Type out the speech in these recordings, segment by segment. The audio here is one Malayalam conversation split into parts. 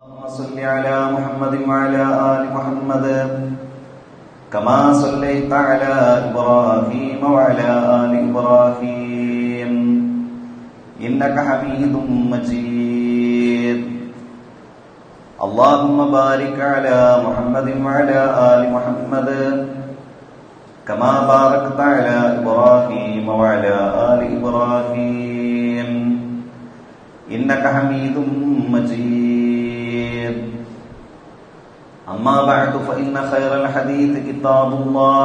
اللهم صل على محمد وعلى آل محمد كما صليت على إبراهيم وعلى آل إبراهيم إنك حميد مجيد. اللهم بارك على محمد وعلى آل محمد كما باركت على إبراهيم وعلى آل إبراهيم إنك حميد مجيد. أما بعد فإن خير الحديث كتاب الله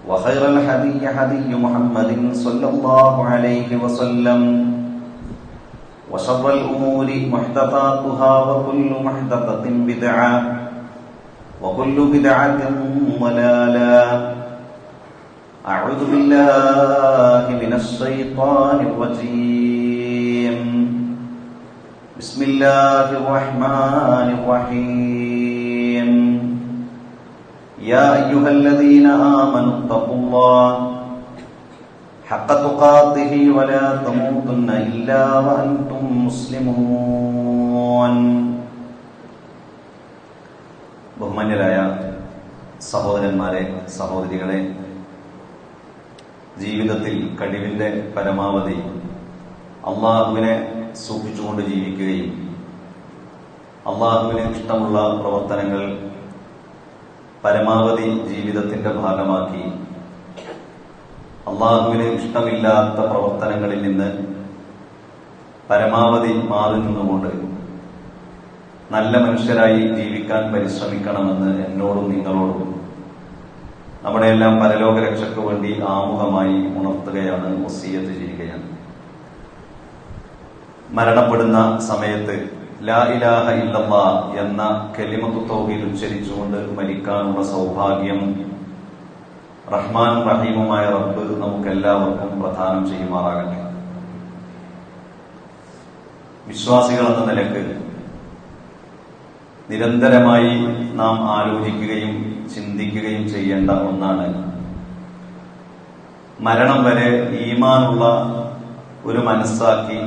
وخير الهدي هدي محمد صلى الله عليه وسلم وشر الأمور محدثاتها وكل محدثة بدعة وكل بدعة ضلالة. أعوذ بالله من الشيطان الرجيم. بسم الله الرحمن الرحيم. يا أيها الذين آمنوا اتقوا الله حق تقاته ولا تموتن إلا وأنتم مسلمون. ബഹുമാന്യരായ സഹോദരന്മാരെ, സഹോദരികളെ, ജീവിതത്തിൽ കഴിവിന്റെ പരമാവധി അള്ളാഹുവിനെ സൂക്ഷിച്ചുകൊണ്ട് ജീവിക്കുകയും അള്ളാഹുവിന് ഇഷ്ടമുള്ള പ്രവർത്തനങ്ങൾ പരമാവധി ജീവിതത്തിന്റെ ഭാഗമാക്കി അള്ളാഹുവിന് ഇഷ്ടമില്ലാത്ത പ്രവർത്തനങ്ങളിൽ നിന്ന് പരമാവധി മാറി നിന്നുകൊണ്ട് നല്ല മനുഷ്യരായി ജീവിക്കാൻ പരിശ്രമിക്കണമെന്ന് എന്നോടും നിങ്ങളോടും നമ്മുടെ എല്ലാം പരലോക രക്ഷയ്ക്ക് വേണ്ടി ആമുഖമായി ഉണർത്തുകയാണ്, വസിയ്യത്ത് ചെയ്യുകയാണ്. മരണപ്പെടുന്ന സമയത്ത് ലാ ഇലാഹ ഇല്ലല്ലാഹ് എന്ന കലിമത്തു തൗഹീദ് ഉച്ചരിച്ചുകൊണ്ട് മരിക്കാനുള്ള സൗഭാഗ്യം റഹ്മാനും റഹീമുമായ റബ്ബ് നമുക്കെല്ലാവർക്കും പ്രദാനം ചെയ്യുമാറാകട്ടെ. വിശ്വാസികൾ എന്ന നിലക്ക് നിരന്തരമായി നാം ആലോചിക്കുകയും ചിന്തിക്കുകയും ചെയ്യേണ്ട ഒന്നാണ് മരണം വരെ ഈമാനുള്ള ഒരു മനസ്സാക്കി,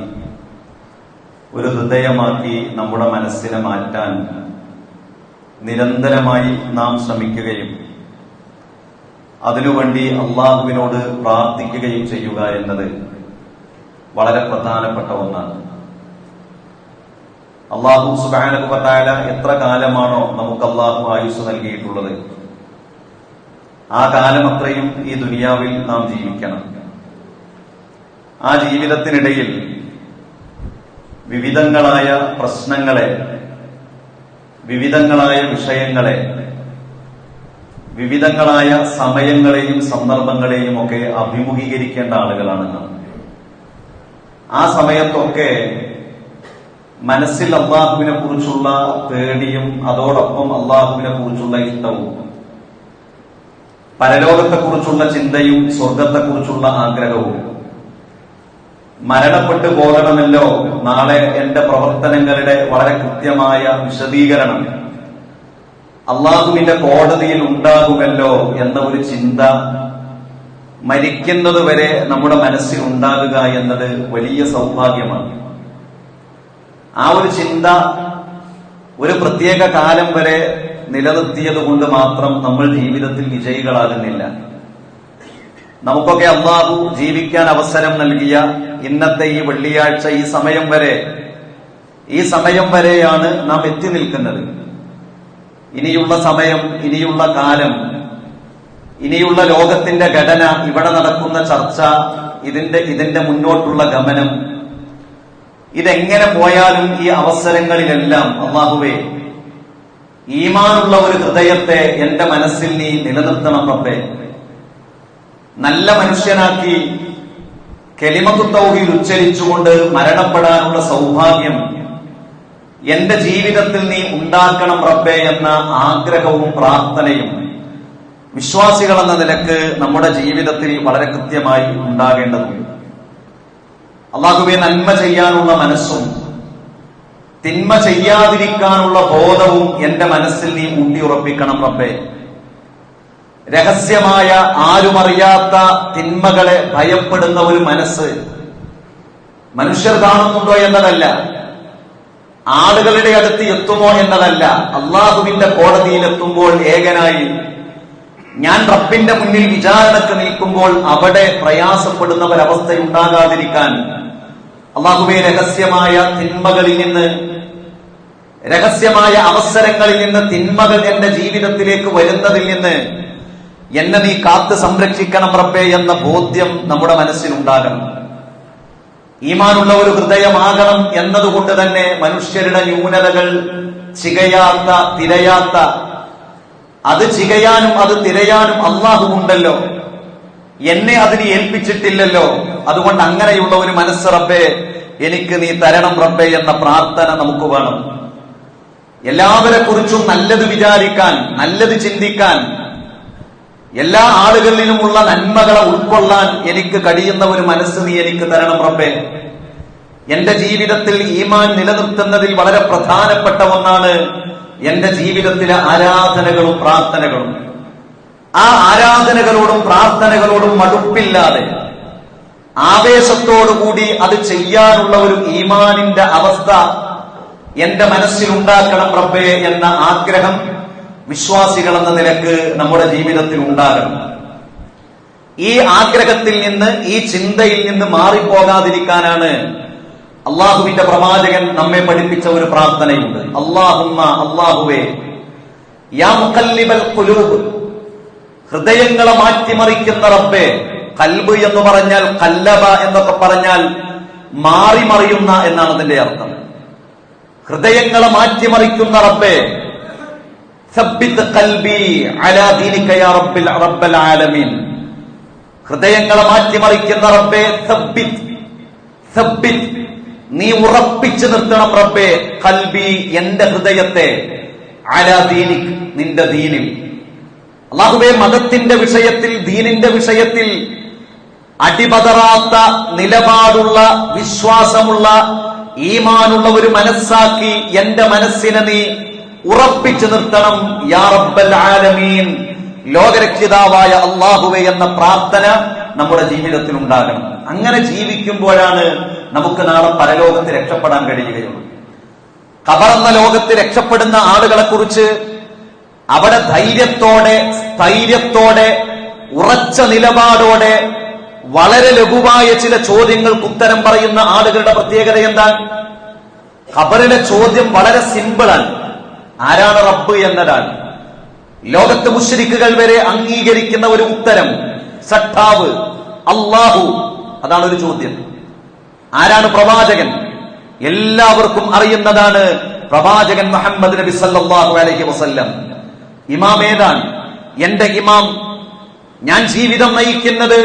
ഒരു ഹൃദയമാക്കി നമ്മുടെ മനസ്സിനെ മാറ്റാൻ നിരന്തരമായി നാം ശ്രമിക്കുകയും അതിനുവേണ്ടി അള്ളാഹുവിനോട് പ്രാർത്ഥിക്കുകയും ചെയ്യുക എന്നത് വളരെ പ്രധാനപ്പെട്ട ഒന്നാണ്. അള്ളാഹു സുബ്ഹാനഹു വ തആല എത്ര കാലമാണോ നമുക്ക് അള്ളാഹു ആയുസ് നൽകിയിട്ടുള്ളത്, ആ കാലം അത്രയും ഈ ദുനിയാവിൽ നാം ജീവിക്കണം. ആ ജീവിതത്തിനിടയിൽ വിവിധങ്ങളായ പ്രശ്നങ്ങളെ, വിവിധങ്ങളായ വിഷയങ്ങളെ, വിവിധങ്ങളായ സമയങ്ങളെയും സന്ദർഭങ്ങളെയും ഒക്കെ അഭിമുഖീകരിക്കേണ്ട ആളുകളാണ് നാം. ആ സമയത്തൊക്കെ മനസ്സിൽ അള്ളാഹുവിനെ കുറിച്ചുള്ള പേടിയും അതോടൊപ്പം അള്ളാഹുവിനെ കുറിച്ചുള്ള ഇഷ്ടവും, പരലോകത്തെക്കുറിച്ചുള്ള ചിന്തയും സ്വർഗത്തെക്കുറിച്ചുള്ള ആഗ്രഹവും, മരണപ്പെട്ടു പോകണമല്ലോ, നാളെ എന്റെ പ്രവർത്തനങ്ങളുടെ വളരെ കൃത്യമായ വിശദീകരണം അള്ളാഹുവിന്റെ കോടതിയിൽ ഉണ്ടാകുമല്ലോ എന്ന ഒരു ചിന്ത മരിക്കുന്നതുവരെ നമ്മുടെ മനസ്സിൽ ഉണ്ടാകുക എന്നത് വലിയ സൗഭാഗ്യമാണ്. ആ ഒരു ചിന്ത ഒരു പ്രത്യേക കാലം വരെ നിലനിർത്തിയത് കൊണ്ട് മാത്രം നമ്മൾ ജീവിതത്തിൽ വിജയികളാകുന്നില്ല. നമുക്കൊക്കെ അള്ളാഹു ജീവിക്കാൻ അവസരം നൽകിയ ഇന്നത്തെ ഈ വെള്ളിയാഴ്ച, ഈ സമയം വരെയാണ് നാം എത്തി നിൽക്കുന്നത്. ഇനിയുള്ള സമയം, ഇനിയുള്ള കാലം, ഇനിയുള്ള ലോകത്തിന്റെ ഘടന, ഇവിടെ നടക്കുന്ന ചർച്ച, ഇതിന്റെ മുന്നോട്ടുള്ള ഗമനം, ഇതെങ്ങനെ പോയാലും ഈ അവസരങ്ങളിലെല്ലാം അല്ലാഹുവേ, ഈമാനുള്ള ഒരു ഹൃദയത്തെ എന്റെ മനസ്സിൽ നീ നിലനിർത്തണം റബ്ബേ. നല്ല മനുഷ്യനാക്കി കലിമത്തു തൗഹീദ് ഉച്ചരിച്ചുകൊണ്ട് മരണപ്പെടാനുള്ള സൗഭാഗ്യം എന്റെ ജീവിതത്തിൽ നീ ഉണ്ടാക്കണം റബ്ബേ എന്ന ആഗ്രഹവും പ്രാർത്ഥനയും വിശ്വാസികൾ എന്ന നിലക്ക് നമ്മുടെ ജീവിതത്തിൽ വളരെ കൃത്യമായി ഉണ്ടാകേണ്ടതുണ്ട്. അല്ലാഹുവേ, നന്മ ചെയ്യാനുള്ള മനസ്സും തിന്മ ചെയ്യാതിരിക്കാനുള്ള ബോധവും എന്റെ മനസ്സിൽ നീ ഊട്ടിയുറപ്പിക്കണം റബ്ബേ. രഹസ്യമായ ആരുമറിയാത്ത തിന്മകളെ ഭയപ്പെടുന്ന ഒരു മനസ്സ് മനുഷ്യർ കാണുന്നുണ്ടോ എന്നതല്ല, ആളുകളുടെ അടുത്ത് എത്തുമോ എന്നതല്ല, അള്ളാഹുവിന്റെ കോടതിയിൽ എത്തുമ്പോൾ ഏകനായി ഞാൻ റബ്ബിന്റെ മുന്നിൽ വിചാരണക്ക് നിൽക്കുമ്പോൾ അവിടെ പ്രയാസപ്പെടുന്ന ഒരവസ്ഥയുണ്ടാകാതിരിക്കാൻ അള്ളാഹുവേ രഹസ്യമായ തിന്മകളിൽ നിന്ന്, രഹസ്യമായ അവസരങ്ങളിൽ നിന്ന്, തിന്മകൾ എന്റെ ജീവിതത്തിലേക്ക് വരുന്നതിൽ നിന്ന് എന്നെ നീ കാത്ത് സംരക്ഷിക്കണം റബ്ബേ എന്ന ബോധ്യം നമ്മുടെ മനസ്സിലുണ്ടാകണം. ഈമാനുള്ള ഒരു ഹൃദയമാകണം എന്നതുകൊണ്ട് തന്നെ മനുഷ്യരുടെ ന്യൂനതകൾ ചികയാത്ത, തിരയാത്ത, അത് ചികയാനും അത് തിരയാനും അള്ളാഹു ഉണ്ടല്ലോ, എന്നെ അതിന് ഏൽപ്പിച്ചിട്ടില്ലല്ലോ. അതുകൊണ്ട് അങ്ങനെയുള്ള ഒരു മനസ്സ് റബ്ബേ എനിക്ക് നീ തരണം റബ്ബേ എന്ന പ്രാർത്ഥന നമുക്ക് വേണം. എല്ലാവരെ കുറിച്ചും നല്ലത് വിചാരിക്കാൻ, നല്ലത് ചിന്തിക്കാൻ, എല്ലാ ആളുകളിലുമുള്ള നന്മകളെ ഉൾക്കൊള്ളാൻ എനിക്ക് കഴിയുന്ന ഒരു മനസ്സ് നീ എനിക്ക് തരണം റബ്ബേ. എന്റെ ജീവിതത്തിൽ ഈമാൻ നിലനിർത്തുന്നതിൽ വളരെ പ്രധാനപ്പെട്ട ഒന്നാണ് എന്റെ ജീവിതത്തിലെ ആരാധനകളും പ്രാർത്ഥനകളും. ആ ആരാധനകളോടും പ്രാർത്ഥനകളോടും മടുപ്പില്ലാതെ ആവേശത്തോടുകൂടി അത് ചെയ്യാനുള്ള ഒരു ഈമാനിന്റെ അവസ്ഥ എന്റെ മനസ്സിലുണ്ടാക്കണം റബ്ബേ എന്ന ആഗ്രഹം വിശ്വാസികൾ എന്ന നിലക്ക് നമ്മുടെ ജീവിതത്തിൽ ഉണ്ടാകണം. ഈ ആഗ്രഹത്തിൽ നിന്ന്, ഈ ചിന്തയിൽ നിന്ന് മാറിപ്പോകാതിരിക്കാനാണ് അള്ളാഹുവിന്റെ പ്രവാചകൻ നമ്മെ പഠിപ്പിച്ച ഒരു പ്രാർത്ഥനയുണ്ട്. അല്ലാഹുമ്മ, അല്ലാഹുവേ, യാ മുഖല്ലിബൽ ഖുലൂബ്, ഹൃദയങ്ങളെ മാറ്റിമറിക്കുന്ന റബ്ബേ. കൽബ് എന്ന് പറഞ്ഞാൽ, കല്ലബ എന്നൊക്കെ പറഞ്ഞാൽ മാറി മറിയുന്ന എന്നാണ് അതിന്റെ അർത്ഥം. ഹൃദയങ്ങളെ മാറ്റിമറിക്കുന്ന റബ്ബേ, സബ്ബിത് ഖൽബി അലാ ദീനിക യാ റബ്ബൽ ആലമീൻ. ഹൃദയങ്ങളെ മാറ്റിമറിക്കുന്ന റബ്ബേ, സബ്ബിത്, സബ്ബിത്, നീ ഉറപ്പിച്ചു നിർത്തണം റബ്ബേ, ഖൽബി, എന്റെ ഹൃദയത്തെ, അലാ ദീനിക്, നിന്റെ ദീനിൽ. അല്ലാഹുവേ, മതത്തിന്റെ വിഷയത്തിൽ, ദീനിന്റെ വിഷയത്തിൽ അടിപതറാത്ത നിലപാടുള്ള, വിശ്വാസമുള്ള, ഈമാനുള്ള ഒരു മനസ്സാക്കി എന്റെ മനസ്സിനെ നീ ഉറപ്പിച്ചു നിർത്തണം യാ റബ്ബൽ ആലമീൻ, ലോകരക്ഷിതാവായ അല്ലാഹുവേ എന്ന പ്രാർത്ഥന നമ്മുടെ ജീവിതത്തിൽ ഉണ്ടാകണം. അങ്ങനെ ജീവിക്കുമ്പോഴാണ് നമുക്ക് നാളെ പരലോകത്ത് രക്ഷപ്പെടാൻ കഴിയുകയുള്ളൂ. ഖബറെന്ന ലോകത്ത് രക്ഷപ്പെടുന്ന ആളുകളെ കുറിച്ച് അവിടെ ധൈര്യത്തോടെ, സ്ഥൈര്യത്തോടെ, ഉറച്ച നിലപാടോടെ വളരെ ലഘുവായ ചില ചോദ്യങ്ങൾക്ക് ഉത്തരം പറയുന്ന ആളുകളുടെ പ്രത്യേകത എന്താണ്? ഖബറിലെ ചോദ്യം വളരെ സിമ്പിളാണ്. ആരാണ് റബ്ബ് എന്നതാണ്. ലോകത്ത് മുശ്രിക്കുകൾ വരെ അംഗീകരിക്കുന്ന ഒരു ഉത്തരം, സട്ടാവ്, അല്ലാഹു, അതാണ് ഒരു ചോദ്യം. ആരാണ് പ്രവാചകൻ? എല്ലാവർക്കും അറിയുന്നതാണ് പ്രവാചകൻ മുഹമ്മദ് നബി സല്ലല്ലാഹു അലൈഹി വസല്ലം. ഇമാം ഏതാണ്? എന്റെ ഇമാം. ഞാൻ ജീവിതം നയിക്കുന്നത്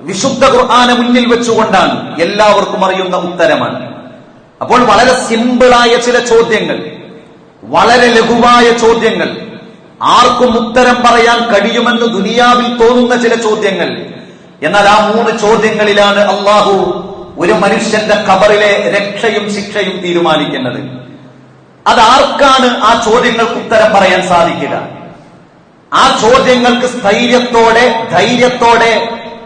വിശുദ്ധ ഖുർആനെ മുന്നിൽ വെച്ചുകൊണ്ടാണ്. എല്ലാവർക്കും അറിയുന്ന ഉത്തരമാണ്. അപ്പോൾ വളരെ സിമ്പിളായ ചില ചോദ്യങ്ങൾ, വളരെ ലഘുവായ ചോദ്യങ്ങൾ, ആർക്കും ഉത്തരം പറയാൻ കഴിയുമെന്ന് ദുനിയാവിൽ തോന്നുന്ന ചില ചോദ്യങ്ങൾ. എന്നാൽ ആ 3 ചോദ്യങ്ങളിലാണ് അല്ലാഹു ഒരു മനുഷ്യന്റെ ഖബറിലെ രക്ഷയും ശിക്ഷയും തീരുമാനിക്കുന്നത്. അതാർക്കാണ് ആ ചോദ്യങ്ങൾക്ക് ഉത്തരം പറയാൻ സാധിക്കുക? ആ ചോദ്യങ്ങൾക്ക് സ്ഥൈര്യത്തോടെ, ധൈര്യത്തോടെ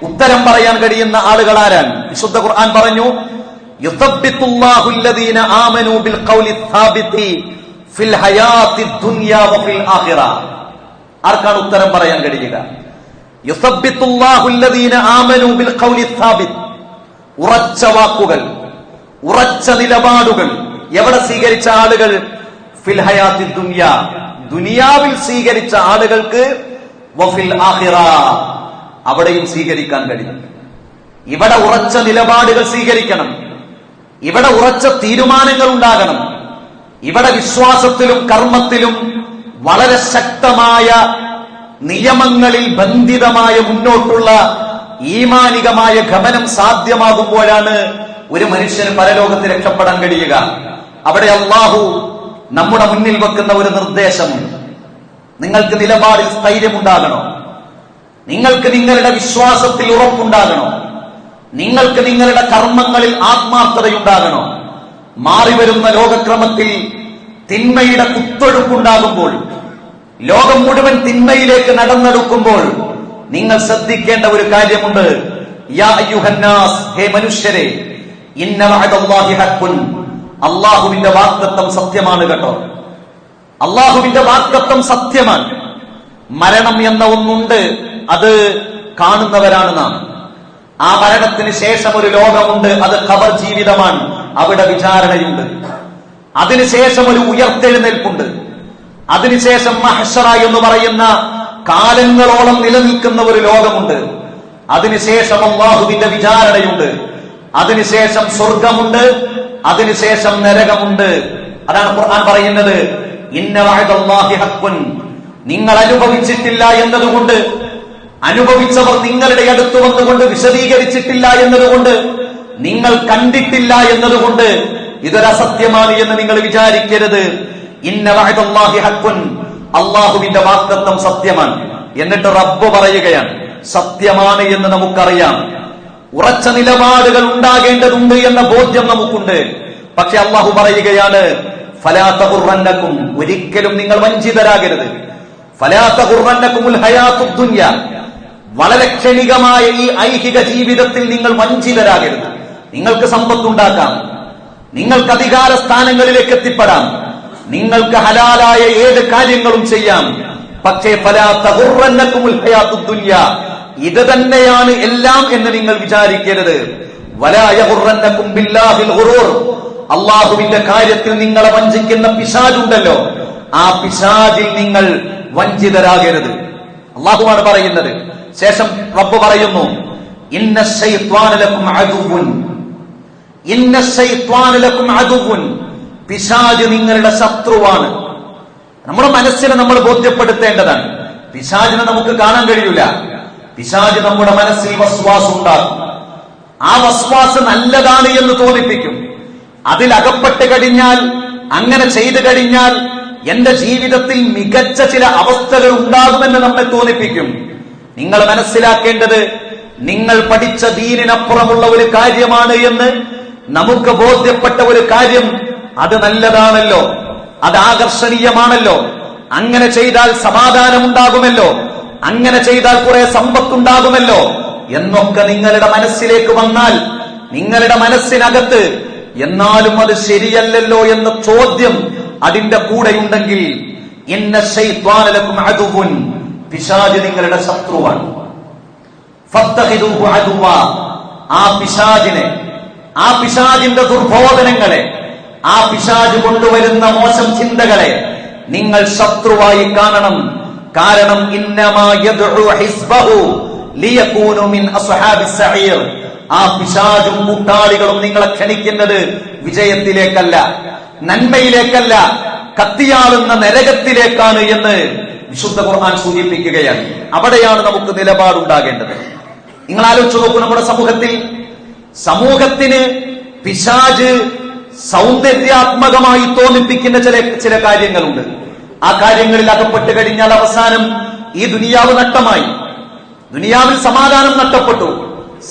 ഉത്തരം പറയാൻ കഴിയുന്ന ആളുകൾ ആരാണ്? വിശുദ്ധ ഖുർആൻ പറഞ്ഞു, യുസബ്ബിതുല്ലാഹു അല്ലദീന ആമനൂ ബിൽ ഖൗലി ത്സാബിതി ഫിൽ ഹയാത്തി ദുനിയാ വഫിൽ ആഖിറ. ആർക്കാണ് ഉത്തരം പറയാൻ കഴിയുക? യുസബ്ബിതുല്ലാഹു അല്ലദീന ആമനൂ ബിൽ ഖൗലി ത്സാബിത്, ഉറച്ച വാക്കുകൾ, ഉറച്ച നിലപാടുകൾ എവിടെ സ്വീകരിച്ച ആളുകൾ? ഫിൽ ഹയാത്തി ദുനിയാ, ദുനിയാവിൽ സ്വീകരിച്ച ആളുകൾക്ക് വഫിൽ ആഖിറ, അവിടെയും സ്വീകരിക്കാൻ കഴിയും. ഇവിടെ ഉറച്ച നിലപാടുകൾ സ്വീകരിക്കണം. ഇവിടെ ഉറച്ച തീരുമാനങ്ങൾ ഉണ്ടാകണം. ഇവിടെ വിശ്വാസത്തിലും കർമ്മത്തിലും വളരെ ശക്തമായ നിയമങ്ങളിൽ ബന്ധിതമായ മുന്നോട്ടുള്ള ഈമാനികമായ ഗമനം സാധ്യമാകുമ്പോഴാണ് ഒരു മനുഷ്യന് പരലോകത്ത് രക്ഷപ്പെടാൻ കഴിയുക. അവിടെ അല്ലാഹു നമ്മുടെ മുന്നിൽ വെക്കുന്ന ഒരു നിർദ്ദേശം, നിങ്ങൾക്ക് നിലപാടിൽ സ്ഥൈര്യമുണ്ടാകണം, നിങ്ങൾക്ക് നിങ്ങളുടെ വിശ്വാസത്തിൽ ഉറപ്പുണ്ടാകണം, നിങ്ങൾക്ക് നിങ്ങളുടെ കർമ്മങ്ങളിൽ ആത്മാർത്ഥതയുണ്ടാകണം. മാറിവരുന്ന ലോകക്രമത്തിൽ തിന്മയുടെ കുത്തൊഴുക്കുണ്ടാകുമ്പോൾ, ലോകം മുഴുവൻ തിന്മയിലേക്ക് നടന്നെടുക്കുമ്പോൾ നിങ്ങൾ ശ്രദ്ധിക്കേണ്ട ഒരു കാര്യമുണ്ട്. യാ അയ്യുഹന്നാസ്, ഹേ മനുഷ്യരെ, ഇന്ന വഅദല്ലാഹി ഹഖ്ഖുൻ, അള്ളാഹുവിന്റെ വാഗ്ദത്തം സത്യമാണ് കേട്ടോ. അള്ളാഹുവിന്റെ വാഗ്ദത്തം സത്യമാണ്. മരണം എന്ന ഒന്നുണ്ട്, അത് കാണുന്നവരാണ് നാം. ആ മരണത്തിന് ശേഷം ഒരു ലോകമുണ്ട്, അത് ഖബർ ജീവിതമാണ്. അവിടെ വിചാരണയുണ്ട്. അതിനുശേഷം ഒരു ഉയർത്തെഴുന്നേൽപ്പുണ്ട്. അതിനുശേഷം മഹ്ശറ എന്ന് പറയുന്ന കാലങ്ങളോളം നിലനിൽക്കുന്ന ഒരു ലോകമുണ്ട്. അതിനുശേഷം അല്ലാഹുവിന്റെ വിചാരണയുണ്ട്. അതിനുശേഷം സ്വർഗമുണ്ട്. അതിനുശേഷം നരകമുണ്ട്. അതാണ് ഖുർആൻ പറയുന്നത്, ഇന്ന വഅദല്ലാഹി ഹഖ്ഖുൻ. നിങ്ങൾ അനുഭവിച്ചിട്ടില്ല എന്നതുകൊണ്ട്, അനുഭവിച്ചവർ നിങ്ങളുടെ അടുത്ത് വന്നുകൊണ്ട് വിശദീകരിച്ചിട്ടില്ല എന്നതുകൊണ്ട്, നിങ്ങൾ കണ്ടിട്ടില്ല എന്നതുകൊണ്ട് ഇതൊരസത്യമാണ് എന്ന് നിങ്ങൾ വിചാരിക്കരുത്. ഇന്ന വഅദല്ലാഹി ഹഖ്ഖുൻ. അല്ലാഹുവിന്റെ വാഗ്ദത്തം സത്യമാണ്. എന്നിട്ട് റബ്ബ് പറയുകയാണ്, സത്യമാണ് എന്ന് നമുക്കറിയാം, ഉറച്ച നിലപാടുകൾ ഉണ്ടാകേണ്ടതുണ്ട് എന്ന ബോധ്യം നമുക്കുണ്ട്. പക്ഷെ അല്ലാഹു പറയുകയാണ്, ഫലാ തഗുറന്നകും. ഒരിക്കലും നിങ്ങൾ വഞ്ചിതരാകരുത്. ഫലാ തഗുറന്നകുമുൽ ഹയാത്തുദ് ദുനിയ. വളരെ ക്ഷണികമായ ഈ ഐഹിക ജീവിതത്തിൽ നിങ്ങൾ വഞ്ചിതരാകരുത്. നിങ്ങൾക്ക് സമ്പത്തുണ്ടാക്കാം, നിങ്ങൾക്ക് അധികാര സ്ഥാനങ്ങളിലേക്ക് എത്തിപ്പെടാം, നിങ്ങൾക്ക് ഹലാലായ ഏത് കാര്യങ്ങളും ചെയ്യാം. പക്ഷേ ഫലാ തഗുറന്നകുമുൽ ഹയാത്തുദ് ദുനിയ. ഇത് തന്നെയാണ് എല്ലാം എന്ന് നിങ്ങൾ വിചാരിക്കരുത്. വലാ യഗുറന്നകും ബില്ലാഹിൽ ഗുറൂർ. അള്ളാഹുവിന്റെ കാര്യത്തിൽ നിങ്ങളെ വഞ്ചിക്കുന്ന പിശാചുണ്ടല്ലോ, ആ പിശാചിൽ നിങ്ങൾ വഞ്ചിതരാകരുത്. അള്ളാഹുവാണ് പറയുന്നത്. ശേഷം റബ്ബ് പറയുന്നു, ഇന്ന ശൈത്വാന ലക്കും അദുവ്വുൻ. ഇന്ന ശൈത്വാന ലക്കും അദുവ്വുൻ. പിശാച് നിങ്ങളുടെ ശത്രുവാണ്. നമ്മുടെ മനസ്സിനെ നമ്മൾ ബോധ്യപ്പെടുത്തേണ്ടതാണ്. പിശാചിനെ നമുക്ക് കാണാൻ കഴിയില്ല. പിശാച് നമ്മുടെ മനസ്സിൽ വസ്വാസ് ഉണ്ടാക്കും. ആ വസ്വാസ് നല്ലതാണ് എന്ന് തോന്നിപ്പിക്കും. അതിലകപ്പെട്ട് കഴിഞ്ഞാൽ, അങ്ങനെ ചെയ്തു കഴിഞ്ഞാൽ എന്റെ ജീവിതത്തിൽ മികച്ച ചില അവസ്ഥകൾ ഉണ്ടാകുമെന്ന് നമ്മെ തോന്നിപ്പിക്കും. നിങ്ങൾ മനസ്സിലാക്കേണ്ടത്, നിങ്ങൾ പഠിച്ച ദീനിനപ്പുറമുള്ള ഒരു കാര്യമാണ് എന്ന് നമുക്ക് ബോധ്യപ്പെട്ട ഒരു കാര്യം, അത് നല്ലതാണല്ലോ, അത് ആകർഷണീയമാണല്ലോ, അങ്ങനെ ചെയ്താൽ സമാധാനമുണ്ടാകുമല്ലോ, അങ്ങനെ ചെയ്താൽ കുറെ സമ്പത്തുണ്ടാകുമല്ലോ എന്നൊക്കെ നിങ്ങളുടെ മനസ്സിലേക്ക് വന്നാൽ, നിങ്ങളുടെ മനസ്സിനകത്ത് എന്നാലും അത് ശരിയല്ലല്ലോ എന്ന ചോദ്യം അതിന്റെ കൂടെയുണ്ടെങ്കിൽ, ഇന്ന ശൈത്വാന ലക്കും അദുവ്വുൻ. പിശാച് നിങ്ങളുടെ ശത്രുവാണ്. ഫത്തഖിദൂഹു അദുവ്വ. ആ പിശാചിനെ, ആ പിശാചിന്റെ ദുർബോധനങ്ങളെ, ആ പിശാച് കൊണ്ടുവരുന്ന മോശം ചിന്തകളെ നിങ്ങൾ ശത്രുവായി കാണണം. കാരണം ഇന്നമാ യദ്ഉ ഹിസ്ബഹു ലിയകൂനു മിൻ അസ്ഹാബിസ് സഈർ. ആ പിശാചും കൂട്ടാളികളും നിങ്ങളെ ക്ഷണിക്കുന്നത് വിജയത്തിലേക്കല്ല, നന്മയിലേക്കല്ല, കത്തിയാളുന്ന നരകത്തിലേക്കാണ് എന്ന് വിശുദ്ധ ഖുർആൻ സൂചിപ്പിക്കുകയാണ്. അവിടെയാണ് നമുക്ക് നിലപാടുണ്ടാകേണ്ടത്. നിങ്ങൾ ആലോചിച്ചു നോക്കൂ, നമ്മുടെ സമൂഹത്തിന് പിശാച് സൗന്ദര്യാത്മകമായി തോന്നിപ്പിക്കുന്ന ചില കാര്യങ്ങളുണ്ട്. ആ കാര്യങ്ങളിൽ അകപ്പെട്ട് കഴിഞ്ഞാൽ അവസാനം ഈ ദുനിയാവ് നഷ്ടമായി. ദുനിയാവിൽ സമാധാനം നഷ്ടപ്പെട്ടു.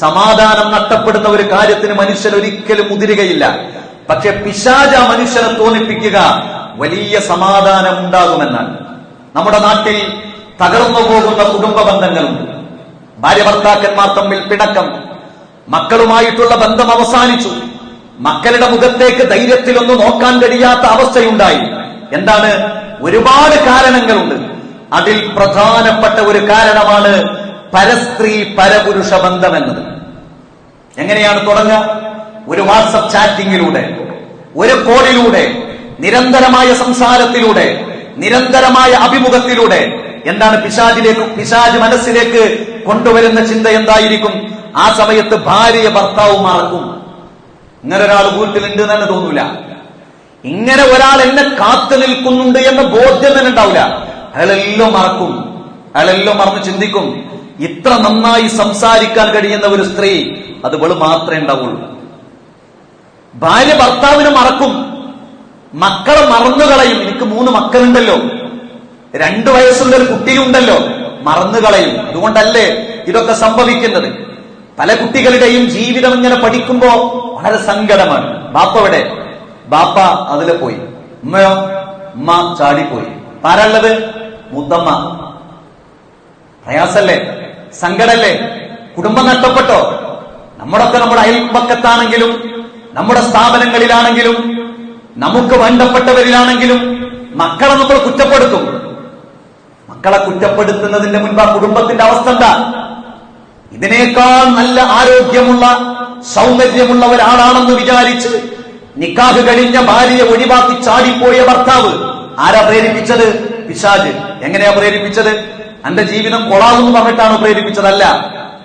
സമാധാനം നഷ്ടപ്പെടുന്ന ഒരു കാര്യത്തിന് മനുഷ്യൻ ഒരിക്കലും മുതിരുകയില്ല. പക്ഷെ പിശാച് ആ മനുഷ്യനെ തോന്നിപ്പിക്കുക വലിയ സമാധാനം ഉണ്ടാകുമെന്നാണ്. നമ്മുടെ നാട്ടിൽ തകർന്നു പോകുന്ന കുടുംബ ബന്ധങ്ങളുണ്ട്. ഭാര്യ ഭർത്താക്കന്മാർ തമ്മിൽ പിണക്കം, മക്കളുമായിട്ടുള്ള ബന്ധം അവസാനിച്ചു, മക്കളുടെ മുഖത്തേക്ക് ധൈര്യത്തിലൊന്ന് നോക്കാൻ കഴിയാത്ത അവസ്ഥയുണ്ടായി. എന്താണ്? ഒരുപാട് കാരണങ്ങളുണ്ട്. അതിൽ പ്രധാനപ്പെട്ട ഒരു കാരണമാണ് പരസ്ത്രീ പരപുരുഷ ബന്ധം എന്നത്. എങ്ങനെയാണ് തുടങ്ങുക? ഒരു വാട്സപ്പ് ചാറ്റിങ്ങിലൂടെ, ഒരു കോളിലൂടെ, നിരന്തരമായ സംസാരത്തിലൂടെ, നിരന്തരമായ അഭിമുഖത്തിലൂടെ. എന്താണ് പിശാച് മനസ്സിലേക്ക് കൊണ്ടുവരുന്ന ചിന്ത എന്തായിരിക്കും? ആ സമയത്ത് ഭാര്യയെ ഭർത്താവും മറക്കും. ഇങ്ങനെ ഒരാൾ വീട്ടിലുണ്ട് എന്ന് തന്നെ തോന്നൂല. ഇങ്ങനെ ഒരാൾ എന്നെ കാത്തു നിൽക്കുന്നുണ്ട് എന്ന ബോധ്യം തന്നെ ഉണ്ടാവില്ല. അയാളെല്ലാം മറക്കും. അയാളെല്ലാം മറന്ന് ചിന്തിക്കും, ഇത്ര നന്നായി സംസാരിക്കാൻ കഴിയുന്ന ഒരു സ്ത്രീ അത് ഇവള് മാത്രമേ ഉണ്ടാവുള്ളൂ. ഭാര്യ ഭർത്താവിനെ മറക്കും, മക്കളെ മറന്നുകളയും. എനിക്ക് 3 മക്കളുണ്ടല്ലോ, 2 വയസ്സുള്ള ഒരു കുട്ടിയുണ്ടല്ലോ, മറന്നുകളയും. അതുകൊണ്ടല്ലേ ഇതൊക്കെ സംഭവിക്കുന്നത്. പല കുട്ടികളുടെയും ജീവിതം ഇങ്ങനെ പഠിക്കുമ്പോ വളരെ സങ്കടമാണ്. ബാപ്പ എവിടെ? ബാപ്പ അതിലെ പോയി. ഉമ്മയോ? ഉമ്മ ചാടിപ്പോയി. ആരാള്ളത്? മുത്തമ്മ. പ്രയാസല്ലേ? സങ്കടല്ലേ? കുടുംബം നഷ്ടപ്പെട്ടോ? നമ്മുടെ അയൽപക്കത്താണെങ്കിലും നമ്മുടെ സ്ഥാപനങ്ങളിലാണെങ്കിലും നമുക്ക് വേണ്ടപ്പെട്ടവരിലാണെങ്കിലും മക്കളെ നമ്മൾ കുറ്റപ്പെടുത്തും. മക്കളെ കുറ്റപ്പെടുത്തുന്നതിന്റെ മുൻപ് ആ കുടുംബത്തിന്റെ അവസ്ഥ എന്താ? ഇതിനേക്കാൾ നല്ല ആരോഗ്യമുള്ള സൗന്ദര്യമുള്ള ഒരാളാണെന്ന് വിചാരിച്ച് നിക്കാഹ് കഴിഞ്ഞ ഭാര്യയെ ഒഴിവാക്കി ചാടിപ്പോയ ഭർത്താവ് ആരാ പ്രേരിപ്പിച്ചത്? പിശാച്. എങ്ങനെയാ പ്രേരിപ്പിച്ചത്? എന്റെ ജീവിതം കൊളാവെന്ന് പറഞ്ഞിട്ടാണ് പ്രേരിപ്പിച്ചതല്ല,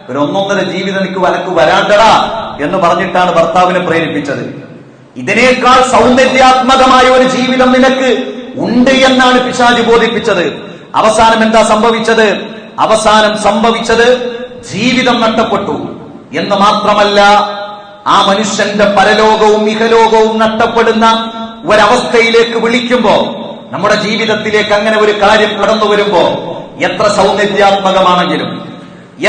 ഒരു ഒന്നൊന്നര ജീവിതം എനിക്ക് വരാണ്ടടാ എന്ന് പറഞ്ഞിട്ടാണ് ഭർത്താവിനെ പ്രേരിപ്പിച്ചത്. ഇതിനേക്കാൾ സൗന്ദര്യാത്മകമായ ഒരു ജീവിതം നിനക്ക് ഉണ്ട് എന്നാണ് പിശാച് ബോധിപ്പിച്ചത്. അവസാനം എന്താ സംഭവിച്ചത്? അവസാനം സംഭവിച്ചത് ജീവിതം നഷ്ടപ്പെട്ടു എന്ന് മാത്രമല്ല, ആ മനുഷ്യന്റെ പരലോകവും ഇഹലോകവും നഷ്ടപ്പെടുന്ന ഒരവസ്ഥയിലേക്ക് വിളിക്കുമ്പോ, നമ്മുടെ ജീവിതത്തിലേക്ക് അങ്ങനെ ഒരു കാര്യം കടന്നു വരുമ്പോ, എത്ര സൗന്ദര്യാത്മകമാണെങ്കിലും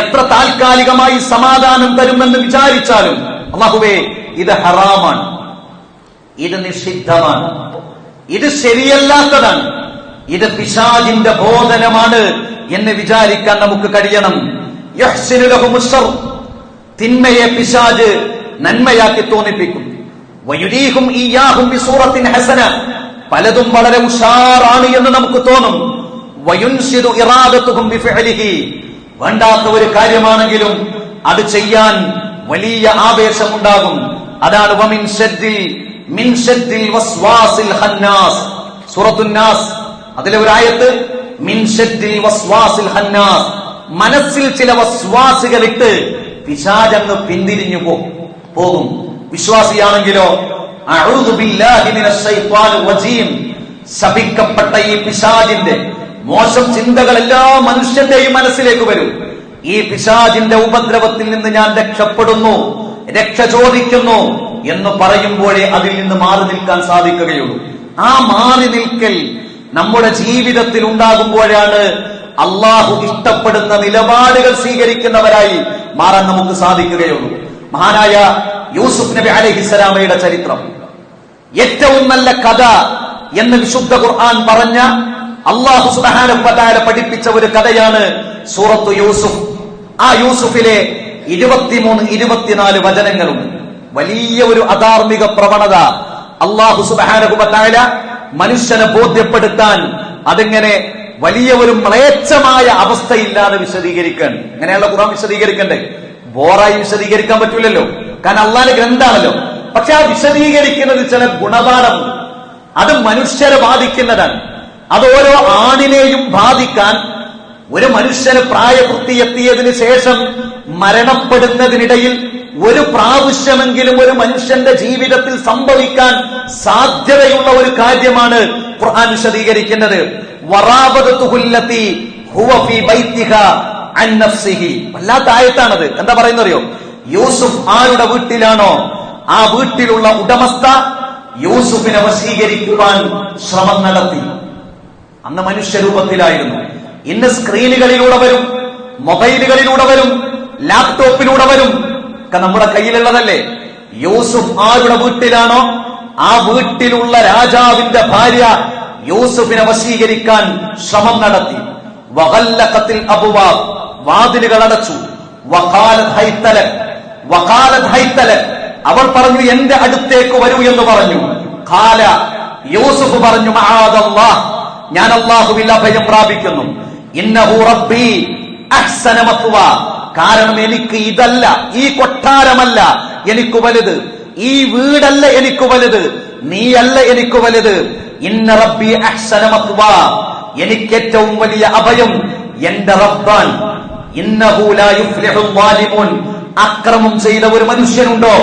എത്ര താൽക്കാലികമായി സമാധാനം തരുമെന്ന് വിചാരിച്ചാലും അല്ലാഹുവേ ഇത് ഹറാമാണ്, ഇത് നിഷിദ്ധമാണ്, ഇത് ശരിയല്ലാത്തതാണ്, ഇത് പിശാചിന്റെ ബോധനമാണ് എന്ന് വിചാരിക്കാൻ നമുക്ക് കഴിയണം. യഹ്സിനു ലഹുമുശ് ശർ, തിന്മയെ പിശാച് നന്മയാക്കി തോന്നിപ്പിക്കും. വയുരീഹും ഇയ്യാഹും ബിസൂറത്തിൻ ഹസന, പലതും വളരെ ഉഷാറാണ് എന്ന് നമുക്ക് തോന്നും. വയുൻസിദു ഇറാദത്തുഹും ബിഫിഅലിഹി, വേണ്ടാത്ത ഒരു കാര്യമാണെങ്കിലും അത് ചെയ്യാൻ വലിയ ആവേശമുണ്ടാകും. അതാണ് മിൻ ശദ്ദിൽ വസ്വാസിൽ ഖന്നാസ്, സൂറത്തുൻ നാസ് അതിലെ ഒരു ആയത്ത് മിൻ ശദ്ദിൽ വസ്വാസിൽ ഖന്നാസ്, മനസ്സിൽ ചില വസ്വാസുകളിട്ട് പിശാചങ്ങ് പിന്തിരിഞ്ഞു പോകും. വിശ്വാസിയാണെങ്കിലോ അഊദു ബില്ലാഹി മിനശ് ശൈത്വാനിർ റജീം, ശപിക്കപ്പെട്ട ഈ പിശാചിന്റെ മോശം ചിന്തകൾ എല്ലാ മനുഷ്യന്റെയും മനസ്സിലേക്ക് വരും. ഈ പിശാചിന്റെ ഉപദ്രവത്തിൽ നിന്ന് ഞാൻ രക്ഷപ്പെടുന്നു, രക്ഷ ചോദിക്കുന്നു എന്ന് പറയുമ്പോഴേ അതിൽ നിന്ന് മാറി നിൽക്കാൻ സാധിക്കുകയുള്ളൂ. ആ മാറി നിൽക്കൽ നമ്മുടെ ജീവിതത്തിൽ ഉണ്ടാകുമ്പോഴാണ് അള്ളാഹു ഇഷ്ടപ്പെടുന്ന നിലപാടുകൾ സ്വീകരിക്കുന്നവരായി മാറാൻ നമുക്ക് സാധിക്കുകയുള്ളൂ. മഹാനായ യൂസുഫ് നബി അലൈഹിസ്സലാമയുടെ ചരിത്രം ഏറ്റവും നല്ല കഥ എന്ന് വിശുദ്ധ ഖുർആൻ പറഞ്ഞ, അല്ലാഹു സുബ്ഹാനഹു വ തആല പഠിപ്പിച്ച ഒരു കഥയാണ് സൂറത്തു യൂസുഫ്. ആ യൂസുഫിലെ 23-24 വചനങ്ങളുണ്ട്. വലിയ ഒരു അധാർമിക പ്രവണത അല്ലാഹു സുബ്ഹാനഹു വ തആല മനുഷ്യനെ ബോധ്യപ്പെടുത്താൻ അതിങ്ങനെ വലിയ ഒരു മ്ലേച്ഛമായ അവസ്ഥയില്ലാതെ വിശദീകരിക്കാൻ. അങ്ങനെയുള്ള ഖുർആൻ വിശദീകരിക്കണ്ടേ? ബോറായി വിശദീകരിക്കാൻ പറ്റൂലല്ലോ, കാരണം അള്ളാഹുവിന്റെ ഗ്രന്ഥാണല്ലോ. പക്ഷെ ആ വിശദീകരിക്കുന്നത് ചില ഗുണപാഠം, അത് മനുഷ്യരെ ബാധിക്കുന്നതാണ്. അത് ഓരോ ആണിനെയും ബാധിക്കാൻ, ഒരു മനുഷ്യന് പ്രായപൂർത്തിയെത്തിയതിനു ശേഷം മരണപ്പെടുന്നതിനിടയിൽ ഒരു പ്രാവശ്യമെങ്കിലും ഒരു മനുഷ്യന്റെ ജീവിതത്തിൽ സംഭവിക്കാൻ സാധ്യതയുള്ള ഒരു കാര്യമാണ് ഖുർആൻ വിശദീകരിക്കുന്നത്. വറാബദതുഹുല്ലതി ഹുവ ഫീ ബൈതിഹാ അൻ നഫ്സിഹി, വല്ലാത്ത ആയത്താണത്. എന്താ പറയുന്നറിയോ? യൂസുഫ് ആരുടെ വീട്ടിലാണോ ആ വീട്ടിലുള്ള ഉടമസ്ഥ യൂസുഫിനെ വശീകരിക്കുവാൻ ശ്രമം നടത്തി. അന്ന് മനുഷ്യരൂപത്തിലായിരുന്നു. ഇന്ന് സ്ക്രീനുകളിലൂടെ വരും, മൊബൈലുകളിലൂടെ വരും, ലാപ്ടോപ്പിലൂടെ വരും, ഒക്കെ നമ്മുടെ കയ്യിലുള്ളതല്ലേ. യൂസുഫ് ആരുടെ വീട്ടിലാണോ ആ വീട്ടിലുള്ള രാജാവിന്റെ ഭാര്യ യൂസുഫിനെ വശീകരിക്കാൻ ശ്രമം നടത്തി. വഗല്ലഖത്തിൽ അബ്വാബ്, വാതിലുകൾ അടച്ചു. വഖാലത് ഹൈത്തലക്, അവൾ പറഞ്ഞു എന്റെ അടുത്തേക്ക് വരൂ എന്ന് പറഞ്ഞു. ഖാല, യൂസുഫ് പറഞ്ഞു മആദല്ലാഹ്, ഞാൻ അല്ലാഹുവിൽ അഭയം പ്രാപിക്കുന്നു. ഇന്നഹു റബ്ബി അഹ്സന മത്വാ, കാരണം എനിക്ക് ഇതല്ല, ഈ കൊട്ടാരമല്ല എനിക്ക് വലുത്, ഈ വീടല്ല എനിക്ക് വലുത്, നീയല്ല എനിക്ക് വലുത്. ഇന്ന റബ്ബി അഹ്സന മത്വാ, എനിക്ക് ഏറ്റവും വലിയ അഭയം എന്റെ റബ്ബാൻ. ഇന്നഹു ലാ യുഫ്ലിഹുൽ ളാലിമൂൻ, അക്രമം ചെയ്ത ഒരു മനുഷ്യനുണ്ടോ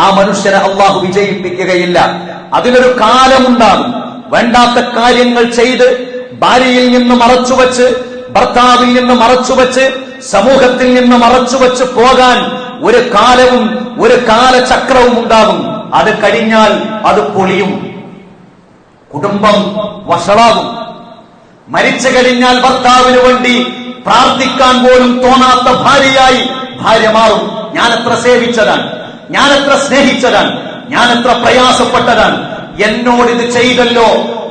ആ മനുഷ്യനെ അള്ളാഹു വിജയിപ്പിക്കുകയില്ല. അതിനൊരു കാലമുണ്ടാകും. വേണ്ടാത്ത കാര്യങ്ങൾ ചെയ്ത് ഭാര്യയിൽ നിന്ന് മറച്ചുവെച്ച്, ഭർത്താവിൽ നിന്ന് മറച്ചുവെച്ച്, സമൂഹത്തിൽ നിന്ന് മറച്ചുവെച്ച് പോകാൻ ഒരു കാലവും ഒരു കാലചക്രവും ഉണ്ടാകും. അത് കഴിഞ്ഞാൽ അത് പൊളിയും, കുടുംബം വഷളാകും. മരിച്ചു കഴിഞ്ഞാൽ ഭർത്താവിന് വേണ്ടി പ്രാർത്ഥിക്കാൻ പോലും തോന്നാത്ത ഭാര്യയായി ഭാര്യ മാറും. ഞാൻ എത്ര സേവിച്ചതാണ്, ഞാൻ എത്ര സ്നേഹിച്ചതാണ്, ഞാൻ എത്ര പ്രയാസപ്പെട്ടതാണ്, എന്നോടിത് ചെയ്തല്ലോ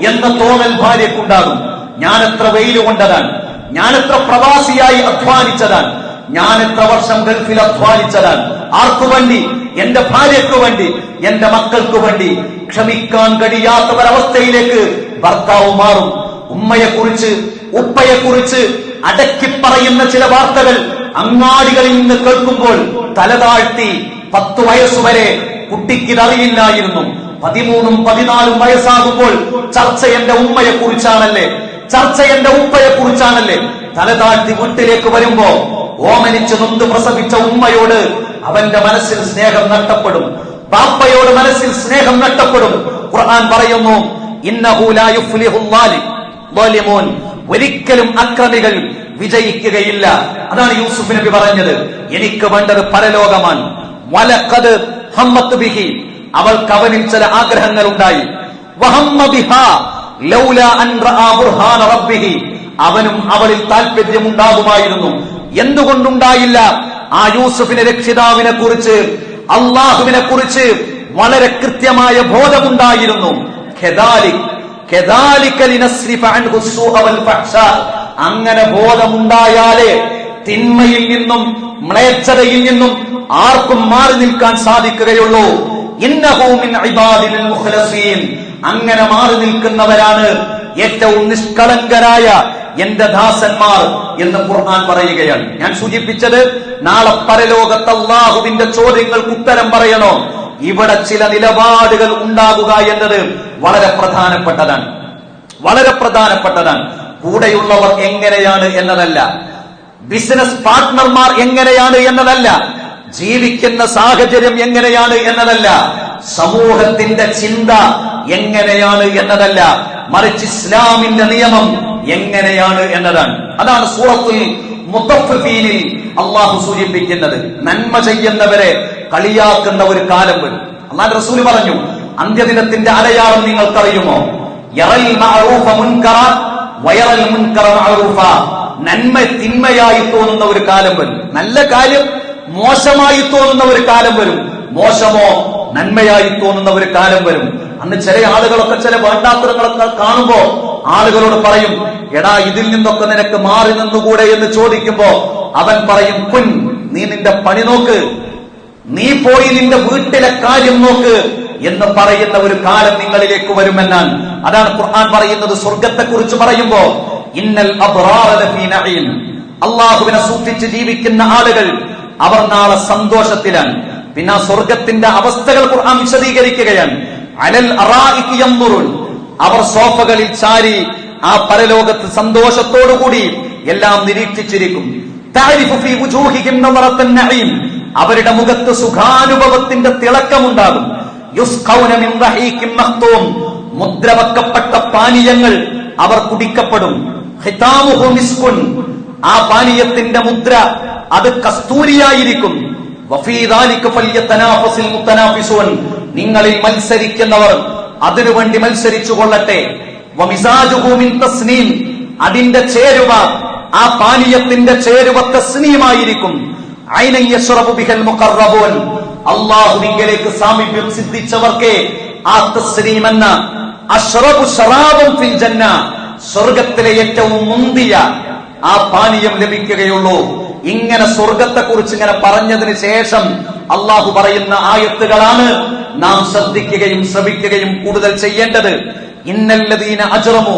എന്ന തോന്നൽ ഭാര്യക്കുണ്ടാകും. ഞാൻ എത്ര വെയിൽ കൊണ്ടതാണ്, ഞാൻ എത്ര പ്രവാസിയായി അധ്വാനിച്ചതാണ്, ഞാൻ എത്ര വർഷം ഗൾഫിൽ അധ്വാനിച്ചതാണ്. ആർക്കു വേണ്ടി? എന്റെ ഭാര്യയ്ക്ക് വേണ്ടി, എന്റെ മക്കൾക്ക് വേണ്ടി. ക്ഷമിക്കാൻ കഴിയാത്ത ഒരവസ്ഥയിലേക്ക് ഭർത്താവ് മാറും. ഉമ്മയെക്കുറിച്ച് ഉപ്പയെക്കുറിച്ച് അടക്കി പറയുന്ന ചില വാർത്തകൾ അങ്ങാടികളിൽ നിന്ന് കേൾക്കുമ്പോൾ തലതാഴ്ത്തി 10 വയസ്സുവരെ കുട്ടിക്കിതറിയില്ലായിരുന്നു. 13ഉം 14ഉം വയസ്സാകുമ്പോൾ ചർച്ച എന്റെ ഉമ്മയെക്കുറിച്ചാണല്ലേ, ചർച്ച എന്റെ ഉപ്പയെക്കുറിച്ചാണല്ലേ. തലതാഴ്ത്തി വീട്ടിലേക്ക് വരുമ്പോ ഓമനിച്ച് നൊന്ത് പ്രസവിച്ച ഉമ്മയോട് അവന്റെ മനസ്സിൽ സ്നേഹം നഷ്ടപ്പെടും, ബാപ്പയോട് മനസ്സിൽ സ്നേഹം നഷ്ടപ്പെടും. ഖുർആൻ പറയുന്നു, ഇന്നഹു ലാ യുഫ്ലിഹുൽ ളാലിമൂൻ, ഒരിക്കലും അക്രമികൾ വിജയിക്കുകയില്ല. അതാണ് യൂസുഫ് നബി പറഞ്ഞത്, എനിക്ക് വേണ്ടത് പരലോകമാണ്. വലഖദ് ഹമ്മത്ത് ബിഹി, അവൾക്ക് അവനിൽ ചില ആഗ്രഹങ്ങൾ ഉണ്ടായി. വഹമ്മ ബിഹാ ലൗലാ അൻ റആ ബുർഹാന റബ്ബിഹി, അവനും അവളിൽ താല്പര്യമുണ്ടാകുമായിരുന്നു. എന്തുകൊണ്ടുണ്ടായില്ല? ആ യൂസുഫിന്റെ രക്ഷിതാവിനെ കുറിച്ച്, അള്ളാഹുവിനെ കുറിച്ച് വളരെ കൃത്യമായ ബോധമുണ്ടായിരുന്നു. അങ്ങനെ ബോധമുണ്ടായാലേ തിന്മയിൽ നിന്നും മ്ലേച്ഛതയിൽ നിന്നും ആർക്കും മാറി നിൽക്കാൻ സാധിക്കുകയുള്ളൂ. ഇന്നഹു മിൻ ഇബാദിൽ മുഖ്ലസീൻ, അങ്ങനെ മാറി നിൽക്കുന്നവരാണ് ഏറ്റവും നിഷ്കളങ്കരായ എന്റെ ദാസന്മാർ എന്ന് ഖുർആൻ പറയുകയാണ്. ഞാൻ സൂചിപ്പിച്ചത്, നാളെ പരലോകത്ത് അല്ലാഹുവിന്റെ ചോദ്യങ്ങൾക്ക് ഉത്തരം പറയണോ, ഇവിടെ ചില നിലപാടുകൾ ഉണ്ടാകുക എന്നത് വളരെ പ്രധാനപ്പെട്ടതാണ്, വളരെ പ്രധാനപ്പെട്ടതാണ്. കൂടെയുള്ളവർ എങ്ങനെയാണ് എന്നതല്ല, ബിസിനസ് പാർട്ട്ണർമാർ എങ്ങനെയാണ് എന്നതല്ല, ജീവിക്കുന്ന സാഹചര്യം എങ്ങനെയാണ് എന്നതല്ല, സമൂഹത്തിന്റെ ചിന്ത എങ്ങനെയാണ് എന്നതല്ല, മറിച്ച് ഇസ്ലാമിന്റെ നിയമം എങ്ങനെയാണ് എന്നതാണ്. അതാണ് സൂറത്തുൽ മുത്തഫ്ഫീനിൽ അള്ളാഹു സൂചിപ്പിക്കുന്നത്. നന്മ ചെയ്യുന്നവരെ കളിയാക്കുന്ന ഒരു കാലം വരും. അല്ലാഹുവിന്റെ റസൂൽ പറഞ്ഞു, അന്ത്യദിനത്തിന്റെ അടയാളം നിങ്ങൾക്കറിയുമോ? യറൽ മഅറൂഫ മുൻകറ വയറൽ മുൻകറ മഅറൂഫ, നന്മ തിന്മയായി തോന്നുന്ന ഒരു കാലം വരും, നല്ല കാര്യം മോശമായി തോന്നുന്ന ഒരു കാലം വരും, മോശമോ നന്മയായി തോന്നുന്ന ഒരു കാലം വരും. അന്ന് ചില ആളുകളൊക്കെ ചില വേണ്ടാത്തരങ്ങളൊക്കെ കാണുമ്പോ ആളുകളോട് പറയും, എടാ ഇതിൽ നിന്നൊക്കെ നിനക്ക് മാറി നിന്നുകൂടെ എന്ന് ചോദിക്കുമ്പോ അവൻ പറയും, കുൻ, നീ നിന്റെ പണി നോക്ക്, നീ പോയി നിന്റെ വീട്ടിലെ കാര്യം നോക്ക് എന്ന് പറയുന്ന ഒരു കാലം നിങ്ങളിലേക്ക് വരുമെന്നാണ്. അതാണ് ഖുർആൻ പറയുന്നത്. സ്വർഗത്തെ കുറിച്ച് പറയുമ്പോ, ഇന്നൽ അബ്റാറ ലഫീ നഈം, അല്ലാഹുവിനെ സൂക്ഷിച്ച് ജീവിക്കുന്ന ആളുകൾ അവർ നാളെ സന്തോഷത്തിലാണ്. പിന്നെ ആ സ്വർഗത്തിന്റെ അവസ്ഥകൾ ഖുർആൻ വിശദീകരിക്കുകയാണ്. അലൽ അറായികി യൻദുറുൻ, അവർ സോഫകളിൽ ചാരി ആ പരലോകത്ത് സന്തോഷത്തോടുകൂടി എല്ലാം നിരീക്ഷിച്ചിരിക്കും. തഅരിഫു ഫീ വുജൂഹിഹിം നളറത്തുൻ നഈം, അവരുടെ മുഖത്ത് സുഖാനുഭവത്തിന്റെ തിളക്കമുണ്ടാകും. യുസ്ഖൗന മിൻ റഹീഖിൻ മഖ്തൂം, മുദ്രവക്കപ്പെട്ട പാനീയങ്ങൾ അവർ കുടിക്കപ്പെടും. ഖിതാമുഹു മിസ്കുൻ, ആ പാനീയത്തിന്റെ മുദ്ര അത് കസ്തൂരിയായിരിക്കും. വഫീ ദാലിക ഫൽയതനാഫസിൽ മുതനാഫിസൂൻ, നിങ്ങളിൽ മത്സരിക്കുന്നവർ അതിനുവേണ്ടി മത്സരിച്ചു കൊള്ളട്ടെ. വമിസാജുഹു മിൻ തസ്നീം, അതിന്റെ ചേരുവ, ആ പാനീയത്തിന്റെ ചേരുവ തസ്നീമായിരിക്കും. ഐനൻ യശ്റബു ബിഹൽ മുഖറബൂൻ, അല്ലാഹുവിലേക്ക് സാമീപ്യം സിദ്ധിച്ചവർക്ക് ആ തസ്നീം എന്ന അശ്റബു ശറാബുൻ ഫിൽ ജന്ന, സ്വർഗത്തിലെ ഏറ്റവും മുന്തിയ ആ പാനീയം ലഭിക്കുകയുള്ളൂ. ഇങ്ങനെ സ്വർഗത്തെ കുറിച്ച് ഇങ്ങനെ പറഞ്ഞതിന് ശേഷം അള്ളാഹു പറയുന്ന ആയത്തുകളാണ് നാം ശ്രദ്ധിക്കുകയും ശ്രവിക്കുകയും കൂടുതൽ ചെയ്യേണ്ടത്. ഇന്നല്ലദീന അജ്റമു,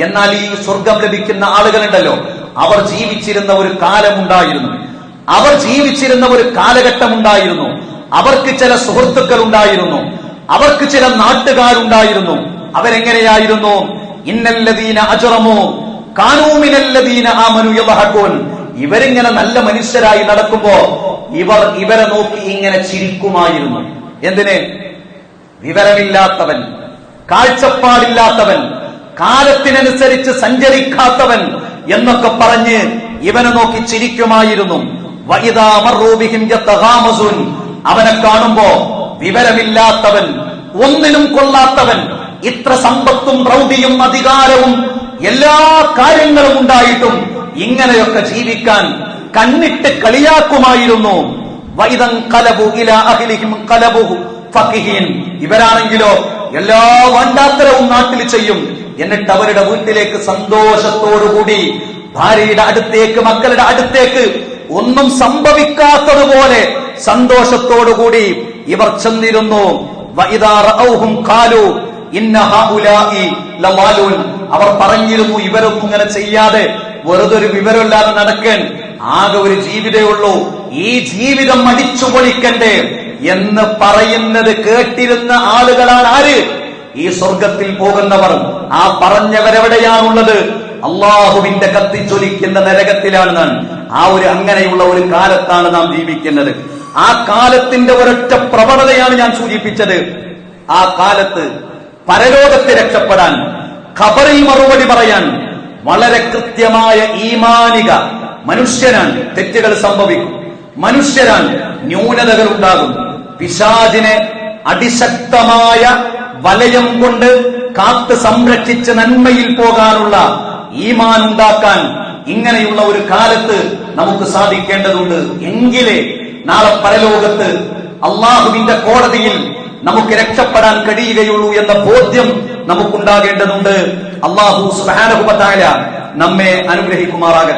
എന്നാൽ ഈ സ്വർഗം ലഭിക്കുന്ന ആളുകളുണ്ടല്ലോ, അവർ ജീവിച്ചിരുന്ന ഒരു കാലമുണ്ടായിരുന്നു, അവർ ജീവിച്ചിരുന്ന ഒരു കാലഘട്ടമുണ്ടായിരുന്നു. അവർക്ക് ചില സുഹൃത്തുക്കൾ ഉണ്ടായിരുന്നു, അവർക്ക് ചില നാട്ടുകാരുണ്ടായിരുന്നു. അവരെങ്ങനെയായിരുന്നു? ഇന്നല്ലദീന അജ്റമു കാനൂ മിനല്ലദീന ആമനു യദ്ഹഖൂൻ, ഇവരിങ്ങനെ നല്ല മനുഷ്യരായി നടക്കുമ്പോ ഇവരെ നോക്കി ഇങ്ങനെ ചിരിക്കുമായിരുന്നു. എന്തിന്? വിവരമില്ലാത്തവൻ, കാഴ്ചപ്പാടില്ലാത്തവൻ, കാലത്തിനനുസരിച്ച് സഞ്ചരിക്കാത്തവൻ എന്നൊക്കെ പറഞ്ഞ് ഇവനെ നോക്കി ചിരിക്കുമായിരുന്നു. വഇദാ മർറൂ ബിഹിം യതഗാമസൂൻ, അവനെ കാണുമ്പോ വിവരമില്ലാത്തവൻ, ഒന്നിനും കൊള്ളാത്തവൻ, ഇത്ര സമ്പത്തും പ്രൗഢിയും അധികാരവും എല്ലാ കാര്യങ്ങളും ഉണ്ടായിട്ടും ഇങ്ങനെയൊക്കെ ജീവിക്കാൻ കണ്ണിട്ട് കളിയാക്കുമായിരുന്നു. വൈദൻ ഖലബു ഇലാ അഹ്ലിഹിം ഖലബു ഫഖീൻ, ഇവരാണെങ്കിലോ എല്ലാ വേണ്ടാത്തരവും നാട്ടിൽ ചെയ്യും. എന്നിട്ട് അവരുടെ വീട്ടിലേക്ക് സന്തോഷത്തോടുകൂടി ഭാര്യയുടെ അടുത്തേക്ക്, മക്കളുടെ അടുത്തേക്ക് ഒന്നും സംഭവിക്കാത്തതുപോലെ സന്തോഷത്തോടുകൂടി ഇവർ ചെന്നിരുന്നു. വഇദാ റഔഹും ഖാലൂ ഇന്ന ഹഉലാഇ ലവാലൂൻ. അവർ പറഞ്ഞിരുന്നു, ഇവരൊന്നും ഇങ്ങനെ ചെയ്യാതെ വെറുതെ ഒരു വിവരമില്ലാതെ നടക്കാൻ, ആകെ ഒരു ജീവിതമേ ഉള്ളൂ, ഈ ജീവിതം അടിച്ചു പൊളിക്കണ്ടേ എന്ന് പറയുന്നത് കേട്ടിരുന്ന ആളുകളാണ് ആര്? ഈ സ്വർഗത്തിൽ പോകുന്നവർ. ആ പറഞ്ഞവരെവിടെയാണുള്ളത്? അള്ളാഹുവിന്റെ കത്തിച്ചൊലിക്കുന്ന നരകത്തിലാണ്. അങ്ങനെയുള്ള ഒരു കാലത്താണ് നാം ജീവിക്കുന്നത്. ആ കാലത്തിന്റെ ഒരൊറ്റ പ്രവണതയാണ് ഞാൻ സൂചിപ്പിച്ചത്. ആ കാലത്ത് പരലോകത്തെ രക്ഷപ്പെടാൻ, ഖബറിൽ മറുപടി പറയാൻ വളരെ കൃത്യമായ ഈമാനിക മനുഷ്യരാണ്. തെറ്റുകൾ സംഭവിക്കും, മനുഷ്യരാണ്, ന്യൂനതകൾ ഉണ്ടാകും. പിശാചിനെ അതിശക്തമായ വലയം കൊണ്ട് കാത്ത് സംരക്ഷിച്ച് നന്മയിൽ പോകാനുള്ള ഈമാൻ ഉണ്ടാക്കാൻ ഇങ്ങനെയുള്ള ഒരു കാലത്ത് നമുക്ക് സാധിക്കേണ്ടതുണ്ട്. എങ്കിലേ നാളെ പരലോകത്ത് അള്ളാഹുവിന്റെ കോടതിയിൽ നമുക്ക് രക്ഷപ്പെടാൻ കഴിയുകയുള്ളൂ എന്ന ബോധ്യം നമുക്കുണ്ടാകേണ്ടതുണ്ട്. അള്ളാഹു സുബ്ഹാനഹു വ തആല നമ്മെ അനുഗ്രഹിക്കുമാറാകട്ടെ.